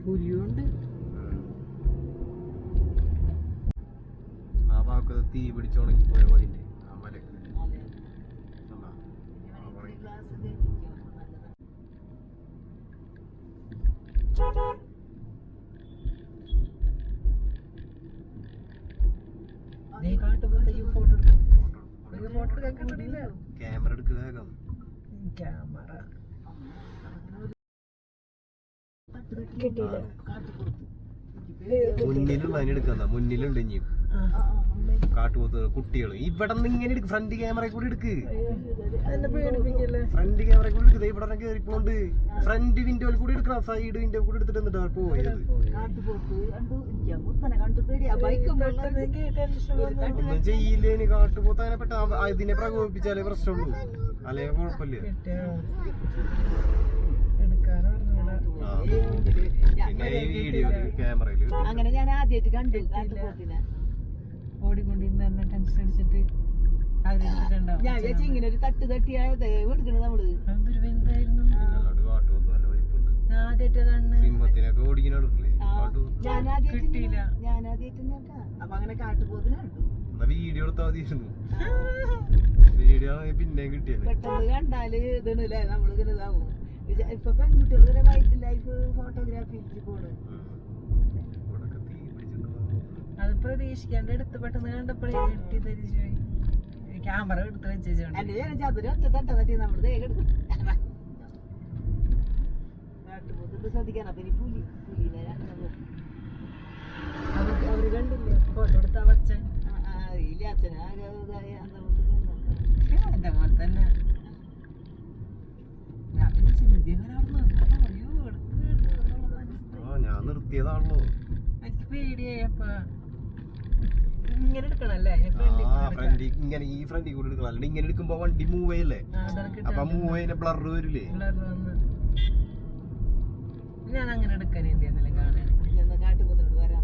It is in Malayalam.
പുലിയുണ്ട്. ആ ഭാഗത്ത് തീ പിടിച്ചുണങ്ങി പോയ പോലെ ആ മലക്ക് ക്യാമറ എടുക്കുക വേഗം. മുന്നിലുള്ള എടുക്കുന്ന മുന്നിലുണ്ട് ഇനി കാട്ടുപോത്ത് കുട്ടികള് ഇവിടെ നിന്ന് ഇങ്ങനെ എടുക്ക്. ഫ്രണ്ട് ക്യാമറ കൂടി എടുക്ക്. ഫ്രണ്ട് ക്യാമറ കൂടി എടുക്കുന്നത് ഇവിടെ കേറിപ്പോണ്ട്. ഫ്രണ്ട് വിൻഡോയിൽ കൂടി എടുക്കണം. സൈഡ് വിൻഡോ കൂടി എടുത്തിട്ട് എന്നിട്ട് പോയത്. ഒന്നും ചെയ്യില്ലേന്. കാട്ടുപോത്ത് അങ്ങനെ പെട്ട ഇതിനെ പ്രകോപിപ്പിച്ചാലേ പ്രശ്നമുള്ളൂ, അല്ലെങ്കിൽ കുഴപ്പമില്ല. പിന്നെ ഈ വീഡിയോ ക്യാമറയില് അങ്ങനെ ഞാൻ ആദ്യമായിട്ട് കണ്ടു കാട്ടുപോത്തിനെ ഓടിക്കൊണ്ടിരുന്ന ടെൻഷൻ അടിച്ചിട്ട് ഞാൻ വിചാരിച്ചു ഇങ്ങനെ ഒരു തട്ട് തട്ടിയായത് എടുക്കണത് നമ്മള്. അതൊരു വലുതായിരുന്നു. ഞാൻ ആദ്യമായിട്ട് കണ്ണ് സിംഹത്തിനൊക്കെ ഓടിക്കുന്നില്ലേ. ഞാൻ ആദ്യമായിട്ട് അപ്പൊ അങ്ങനെ കാട്ടുപോത്തിനെ കണ്ടു. വീഡിയോ എടുത്താൽ മതിയിരുന്നു. വീഡിയോ പിന്നെ കിട്ടിയത് പെട്ടെന്ന് കണ്ടാല് ഇതല്ലേ നമ്മളിങ്ങനെ ഇതാവും. ഇപ്പൊ പെൺകുട്ടികൾ വരെ വൈൽഡ് ലൈഫ് ഫോട്ടോഗ്രാഫിക്ക് പോണ്. അത് പ്രതീക്ഷിക്കാണ്ട് എടുത്ത് പെട്ടെന്ന് കണ്ടപ്പോഴേ ഞെട്ടി ധരിച്ചു പോയി. ക്യാമറ എടുത്ത് വെച്ചോണ്ട് അതൊരു ഒറ്റ തട്ട തട്ടി നമ്മള് എടുക്കും. കാട്ടുപോത്ത് ശ്രദ്ധിക്കാൻ. അപ്പൊ ഇനി പുലിനെ അവര് കണ്ടില്ലേ ഫോട്ടോ എടുത്ത അച്ഛൻ ഇല്ല. അച്ഛൻ എന്റെ പോലെ തന്നെ ഞാൻ നിർത്തിയതാണല്ലോ. എനിക്ക് പേടിയായപ്പോ ഇങ്ങനെ എടുക്കണല്ലേ ഇങ്ങനെ ഈ ഫ്രണ്ടിൽ കൂടെ എടുക്കണം. അല്ലെങ്കിൽ ഇങ്ങനെ എടുക്കുമ്പോ വണ്ടി മൂവ് ചെയ്യല്ലേ. അപ്പൊ മൂവ് ചെയ്യുന്ന ബ്ലർ വരില്ലേ. ഞാൻ അങ്ങനെ എടുക്കാൻ എന്തെങ്കിലും കാണാൻ കാട്ടുപോത്തോട് വരാൻ